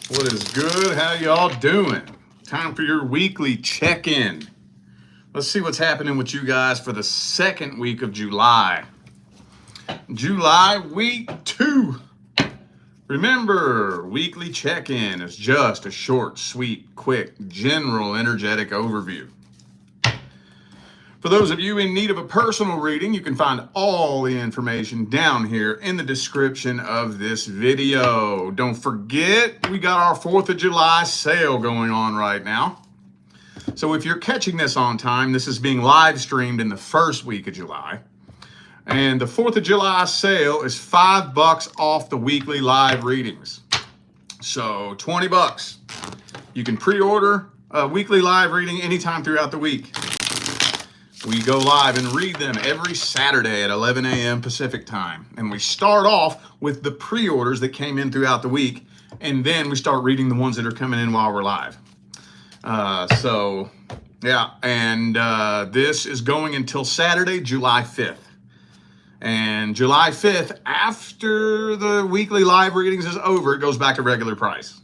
What is good? How y'all doing? Time for your weekly check-in. Let's see what's happening with you guys for the second week of July. July week 2. Remember, weekly check-in is just a short, sweet, quick, general, energetic overview. For those of you in need of a personal reading, you can find all the information down here in the description of this video. Don't forget, we got our 4th of July sale going on right now. So if you're catching this on time, this is being live streamed in the first week of July. And the 4th of July sale is $5 off the weekly live readings. So $20. You can pre-order a weekly live reading anytime throughout the week. We go live and read them every Saturday at 11 a.m. Pacific time. And we start off with the pre-orders that came in throughout the week. And then we start reading the ones that are coming in while we're live. This is going until Saturday, July 5th. And July 5th, after the weekly live readings is over, it goes back to regular price.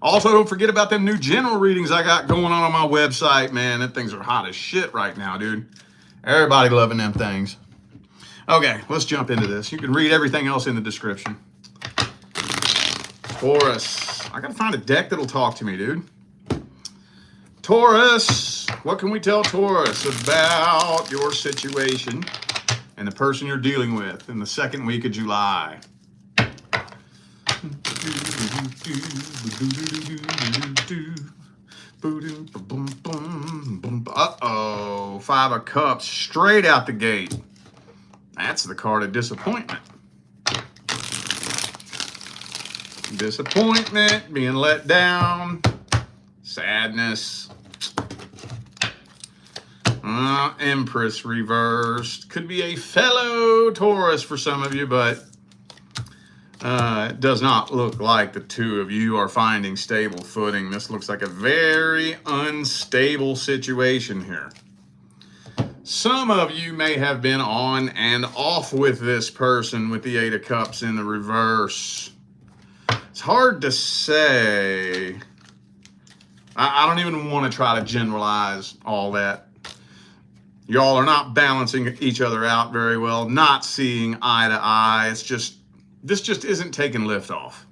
Also, don't forget about them new general readings I got going on my website. Man, them things are hot as shit right now, dude. Everybody loving them things. Okay, let's jump into this. You can read everything else in the description. Taurus. I gotta find a deck that'll talk to me, dude. Taurus. What can we tell Taurus about your situation and the person you're dealing with in the second week of July? Uh-oh, 5 of Cups straight out the gate. That's the card of disappointment. Disappointment, being let down, sadness. Empress reversed. Could be a fellow Taurus for some of you, but it does not look like the two of you are finding stable footing. This looks like a very unstable situation here. Some of you may have been on and off with this person with the 8 of Cups in the reverse. It's hard to say. I don't even want to try to generalize all that. Y'all are not balancing each other out very well, not seeing eye to eye. This just isn't taking lift off.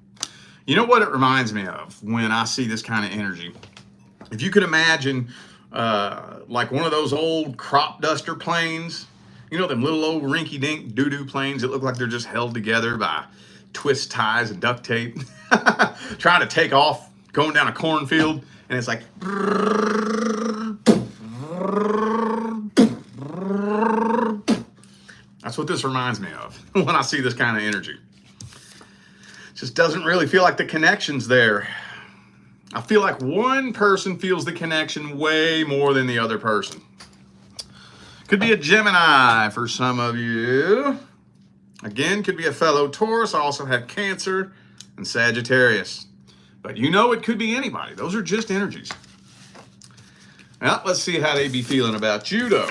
You know what it reminds me of when I see this kind of energy? If you could imagine like one of those old crop duster planes, you know, them little old rinky-dink doo-doo planes that look like they're just held together by twist ties and duct tape, trying to take off, going down a cornfield, and it's like... That's what this reminds me of when I see this kind of energy. Just doesn't really feel like the connection's there. I feel like one person feels the connection way more than the other person. Could be a Gemini for some of you. Again, could be a fellow Taurus. I also have Cancer and Sagittarius. But you know it could be anybody. Those are just energies. Well, let's see how they be feeling about you, though.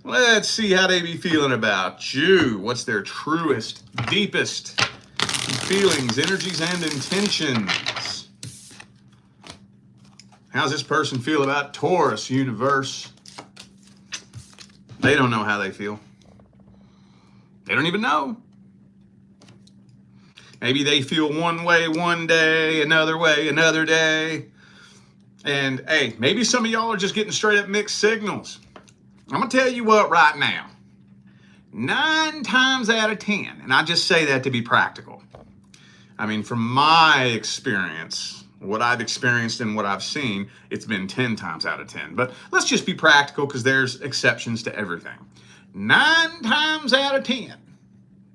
Let's see how they be feeling about you. What's their truest, deepest feelings, energies, and intentions? How's this person feel about Taurus, universe? They don't know how they feel. They don't even know. Maybe they feel one way one day, another way another day. And hey, maybe some of y'all are just getting straight up mixed signals. I'm going to tell you what right now, 9 times out of 10, and I just say that to be practical. I mean, from my experience, what I've experienced and what I've seen, it's been 10 times out of 10. But let's just be practical because there's exceptions to everything. 9 times out of 10,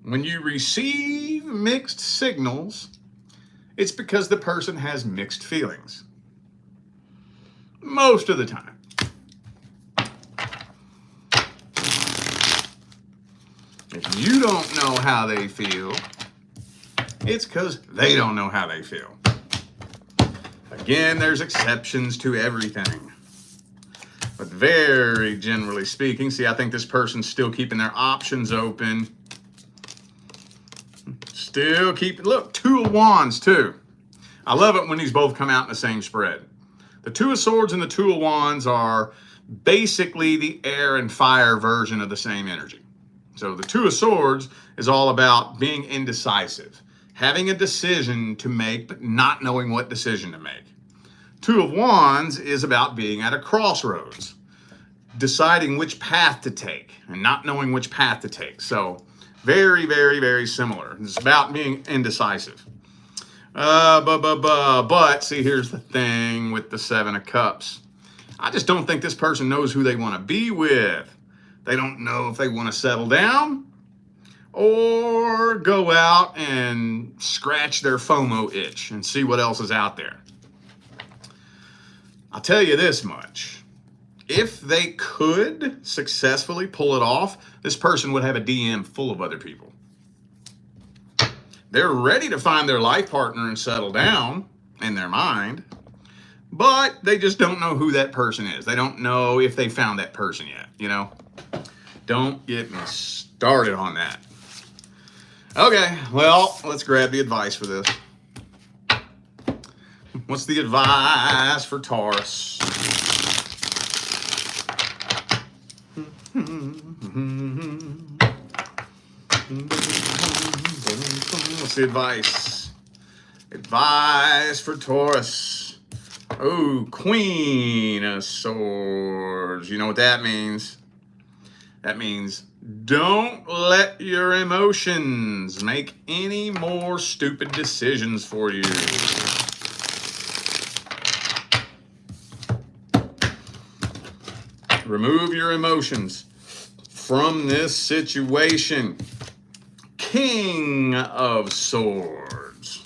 when you receive mixed signals, it's because the person has mixed feelings. Most of the time. If you don't know how they feel, it's because they don't know how they feel. Again, there's exceptions to everything. But very generally speaking, see, I think this person's still keeping their options open. Still keep, look, Two of Wands too. I love it when these both come out in the same spread. The Two of Swords and the Two of Wands are basically the air and fire version of the same energy. So the Two of Swords is all about being indecisive, having a decision to make, but not knowing what decision to make. Two of Wands is about being at a crossroads, deciding which path to take and not knowing which path to take. So very, very, very similar. It's about being indecisive. But see, here's the thing with the Seven of Cups. I just don't think this person knows who they want to be with. They don't know if they want to settle down or go out and scratch their FOMO itch and see what else is out there. I'll tell you this much. If they could successfully pull it off, this person would have a DM full of other people. They're ready to find their life partner and settle down in their mind, but they just don't know who that person is. They don't know if they found that person yet, you know? Don't get me started on that. Okay, well, let's grab the advice for this. What's the advice for Taurus? What's the advice? Advice for Taurus. Oh, Queen of Swords. You know what that means? That means don't let your emotions make any more stupid decisions for you. Remove your emotions from this situation. King of Swords.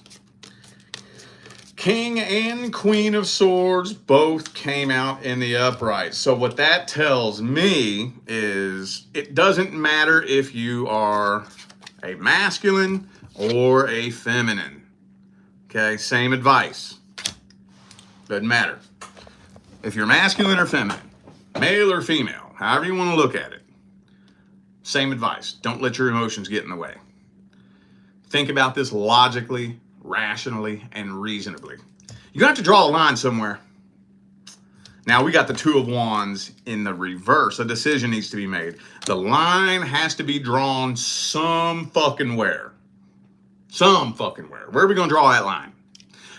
King and Queen of Swords both came out in the upright. So what that tells me is it doesn't matter if you are a masculine or a feminine. Okay, same advice. Doesn't matter. If you're masculine or feminine, male or female, however you want to look at it, same advice. Don't let your emotions get in the way. Think about this logically, rationally, and reasonably. You're going to have to draw a line somewhere. Now, we got the Two of Wands in the reverse. A decision needs to be made. The line has to be drawn some fucking where. Some fucking where. Where are we going to draw that line?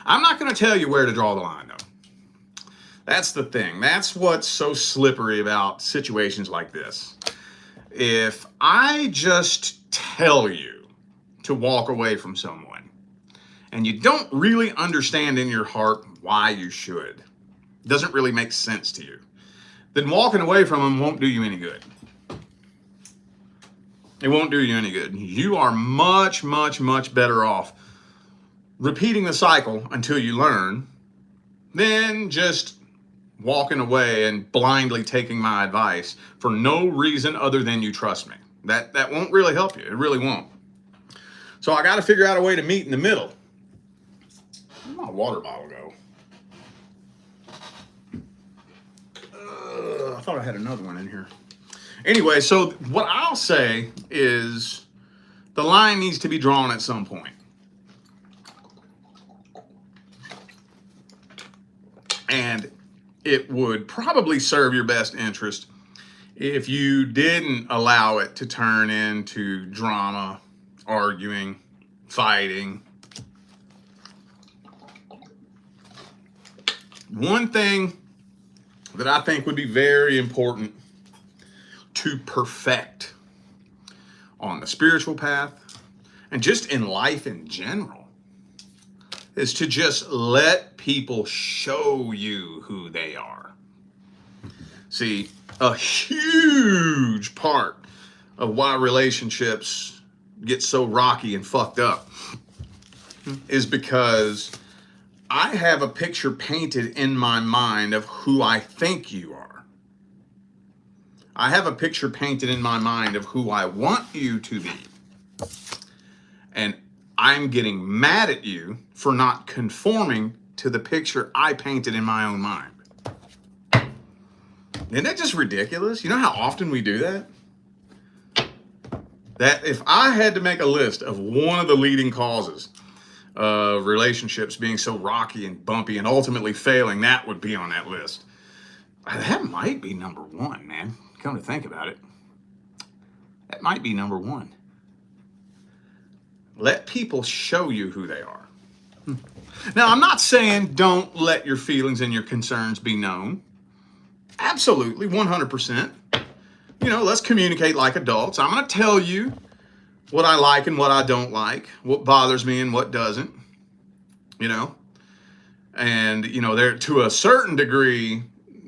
I'm not going to tell you where to draw the line, though. That's the thing. That's what's so slippery about situations like this. If I just tell you to walk away from someone, and you don't really understand in your heart why you should, it doesn't really make sense to you, then walking away from them won't do you any good. It won't do you any good. You are much, much, much better off repeating the cycle until you learn than just walking away and blindly taking my advice for no reason other than you trust me. That won't really help you. It really won't. So I got to figure out a way to meet in the middle. Where'd my water bottle go? I thought I had another one in here. Anyway, so what I'll say is the line needs to be drawn at some point. And it would probably serve your best interest if you didn't allow it to turn into drama, arguing, fighting. One thing that I think would be very important to perfect on the spiritual path and just in life in general is to just let people show you who they are. See, a huge part of why relationships get so rocky and fucked up is because I have a picture painted in my mind of who I think you are. I have a picture painted in my mind of who I want you to be. And I'm getting mad at you for not conforming to the picture I painted in my own mind. Isn't that just ridiculous? You know how often we do that? That if I had to make a list of one of the leading causes of relationships being so rocky and bumpy and ultimately failing, that would be on that list. That might be number one, man. Come to think about it. That might be number one. Let people show you who they are. Now, I'm not saying don't let your feelings and your concerns be known. Absolutely, 100%. You know, let's communicate like adults. I'm going to tell you what I like and what I don't like, what bothers me and what doesn't, you know. And, you know, there to a certain degree,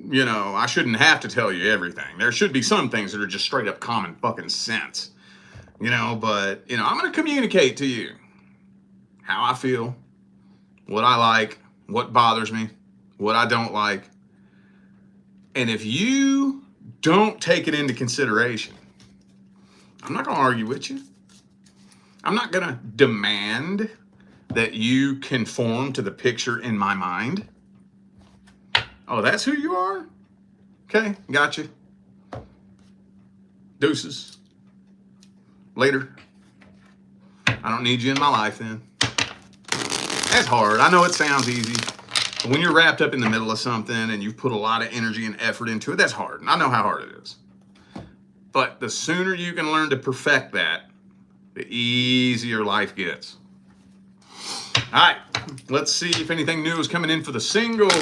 you know, I shouldn't have to tell you everything. There should be some things that are just straight up common fucking sense, you know. But, you know, I'm going to communicate to you how I feel, what I like, what bothers me, what I don't like. And if you don't take it into consideration, I'm not going to argue with you. I'm not going to demand that you conform to the picture in my mind. Oh, that's who you are? Okay, gotcha. Deuces. Later. I don't need you in my life then. That's hard. I know it sounds easy. But when you're wrapped up in the middle of something and you've put a lot of energy and effort into it, that's hard. And I know how hard it is. But the sooner you can learn to perfect that, the easier life gets. All right, let's see if anything new is coming in for the singles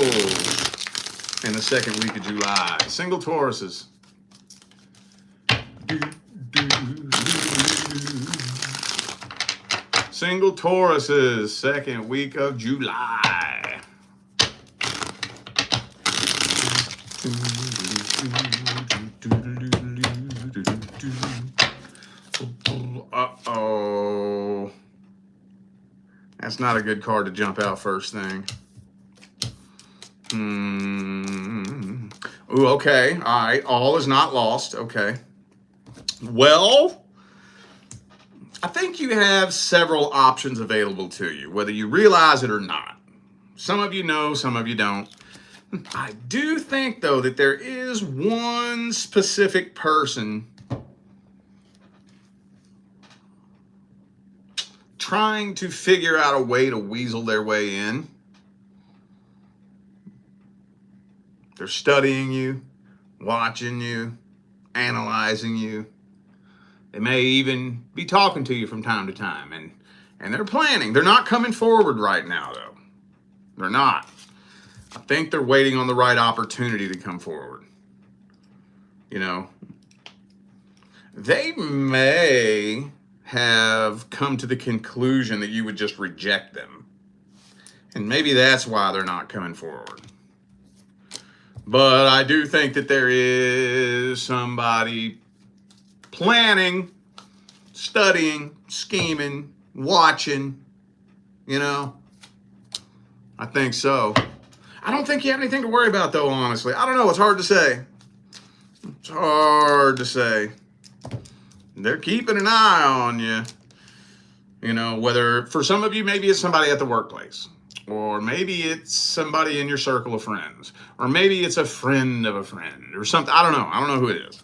in the second week of July. Single Tauruses. Single Tauruses, second week of July. Uh-oh. That's not a good card to jump out first thing. Ooh, okay. All right. All is not lost. Okay. Well, I think you have several options available to you, whether you realize it or not. Some of you know, some of you don't. I do think, though, that there is one specific person trying to figure out a way to weasel their way in. They're studying you, watching you, analyzing you. They may even be talking to you from time to time, and they're planning. They're not coming forward right now, though. They're not. I think they're waiting on the right opportunity to come forward. You know, they may have come to the conclusion that you would just reject them. And maybe that's why they're not coming forward. But I do think that there is somebody planning, studying, scheming, watching, you know. I think so. I don't think you have anything to worry about, though, honestly. I don't know. It's hard to say. It's hard to say. They're keeping an eye on you. You know, whether for some of you, maybe it's somebody at the workplace. Or maybe it's somebody in your circle of friends. Or maybe it's a friend of a friend or something. I don't know. I don't know who it is.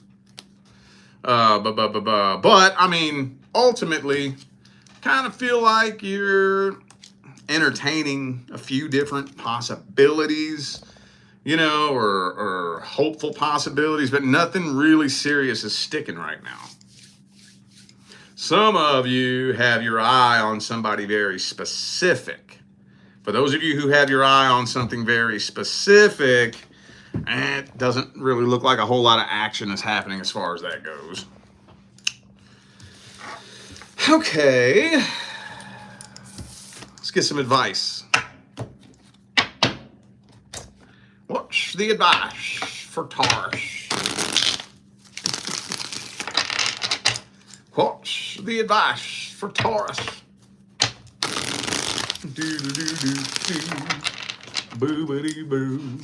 But, I mean, ultimately, kind of feel like you're entertaining a few different possibilities, you know, or hopeful possibilities, but nothing really serious is sticking right now. Some of you have your eye on somebody very specific. For those of you who have your eye on something very specific, it doesn't really look like a whole lot of action is happening as far as that goes. Okay. Let's get some advice. What's the advice for Taurus? What's the advice for Taurus? Boo-ba-dee boo.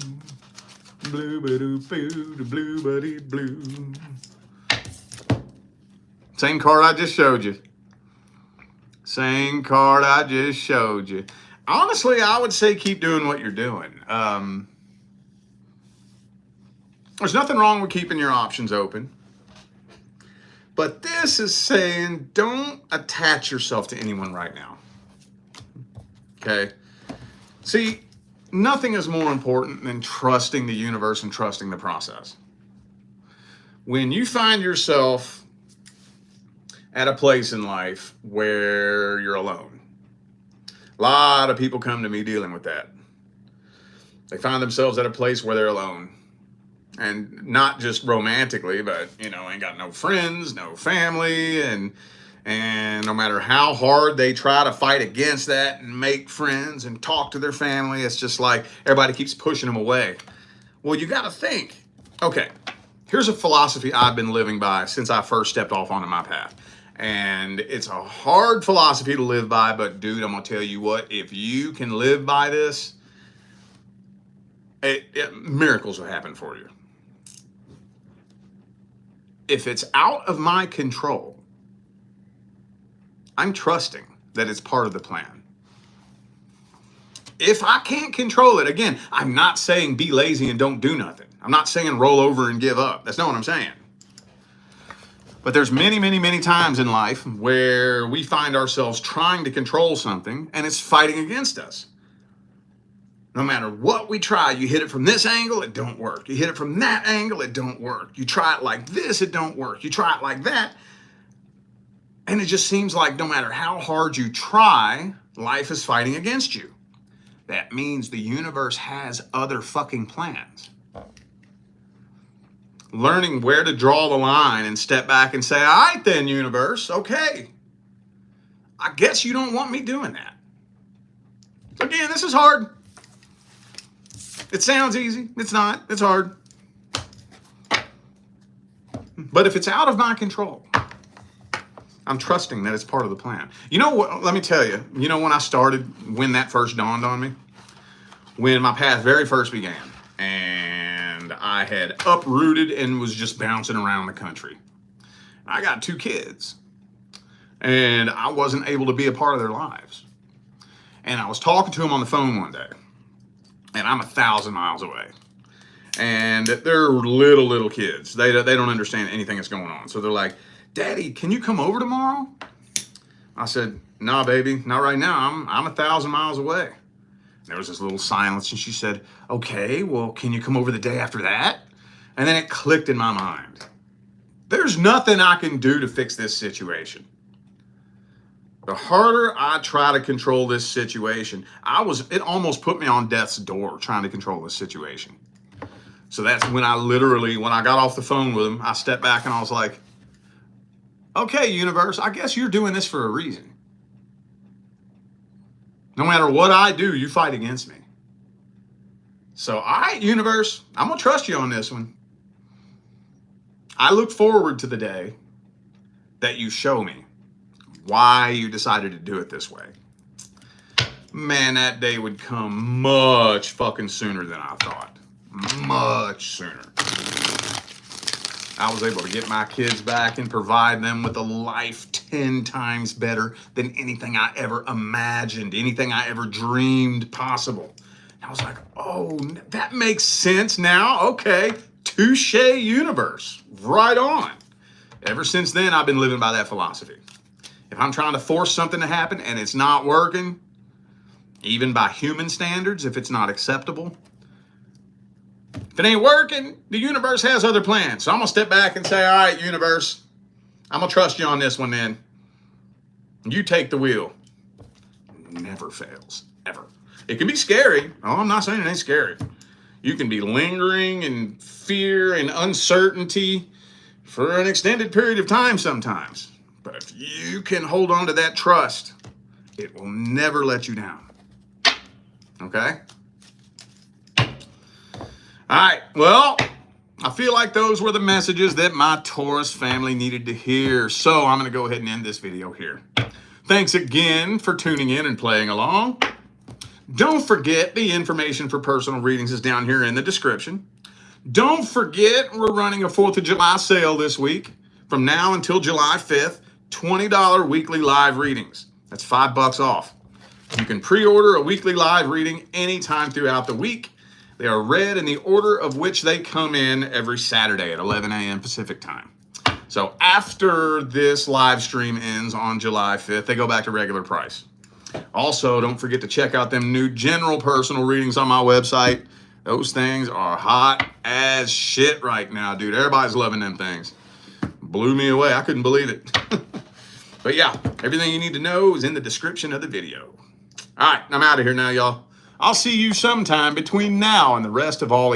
Blue-ba-doo-boo. Blue-ba-dee-blue. Same card I just showed you. Same card I just showed you. Honestly, I would say keep doing what you're doing. There's nothing wrong with keeping your options open. But this is saying don't attach yourself to anyone right now. Okay? See, nothing is more important than trusting the universe and trusting the process. When you find yourself at a place in life where you're alone, a lot of people come to me dealing with that. They find themselves at a place where they're alone. And not just romantically, but, ain't got no friends, no family, and no matter how hard they try to fight against that and make friends and talk to their family, it's just like everybody keeps pushing them away. Well, you got to think, okay, here's a philosophy I've been living by since I first stepped off onto my path. And it's a hard philosophy to live by, but dude, I'm going to tell you what, if you can live by this, miracles will happen for you. If it's out of my control, I'm trusting that it's part of the plan. If I can't control it, again, I'm not saying be lazy and don't do nothing. I'm not saying roll over and give up. That's not what I'm saying. But there's many, many, many times in life where we find ourselves trying to control something and it's fighting against us. No matter what we try, you hit it from this angle, it don't work. You hit it from that angle, it don't work. You try it like this, it don't work. You try it like that. And it just seems like no matter how hard you try, life is fighting against you. That means the universe has other fucking plans. Learning where to draw the line and step back and say, all right then, universe, okay. I guess you don't want me doing that. Again, this is hard. It sounds easy. It's not. It's hard. But if it's out of my control, I'm trusting that it's part of the plan. You know what? Let me tell you. When I started, when that first dawned on me, when my path very first began, and I had uprooted and was just bouncing around the country. I got 2 kids, and I wasn't able to be a part of their lives. And I was talking to them on the phone one day. And I'm 1,000 miles away. And they're little kids. They don't understand anything that's going on. So they're like, Daddy, can you come over tomorrow? I said, nah, baby, not right now. I'm 1,000 miles away. And there was this little silence. And she said, okay, well, can you come over the day after that? And then it clicked in my mind. There's nothing I can do to fix this situation. The harder I try to control this situation, it almost put me on death's door trying to control this situation. So that's when when I got off the phone with him, I stepped back and I was like, okay, universe, I guess you're doing this for a reason. No matter what I do, you fight against me. So, all right, universe, I'm going to trust you on this one. I look forward to the day that you show me why you decided to do it this way. Man, that day would come much fucking sooner than I thought. Much sooner. I was able to get my kids back and provide them with a life 10 times better than anything I ever imagined, anything I ever dreamed possible. And I was like, oh, that makes sense now. Okay, touche universe. Right on. Ever since then, I've been living by that philosophy. If I'm trying to force something to happen and it's not working, even by human standards, if it's not acceptable, if it ain't working, the universe has other plans. So I'm going to step back and say, all right, universe, I'm going to trust you on this one then. You take the wheel. Never fails, ever. It can be scary. Oh, I'm not saying it ain't scary. You can be lingering in fear and uncertainty for an extended period of time sometimes. But if you can hold on to that trust, it will never let you down. Okay? All right. Well, I feel like those were the messages that my Taurus family needed to hear. So I'm going to go ahead and end this video here. Thanks again for tuning in and playing along. Don't forget the information for personal readings is down here in the description. Don't forget we're running a 4th of July sale this week. From now until July 5th, $20 weekly live readings. That's $5 off. You can pre-order a weekly live reading anytime throughout the week. They are read in the order of which they come in every Saturday at 11 a.m. Pacific time. So after this live stream ends on July 5th, they go back to regular price. Also, don't forget to check out them new general personal readings on my website. Those things are hot as shit right now, dude. Everybody's loving them things. Blew me away. I couldn't believe it. But yeah, everything you need to know is in the description of the video. All right, I'm out of here now, y'all. I'll see you sometime between now and the rest of all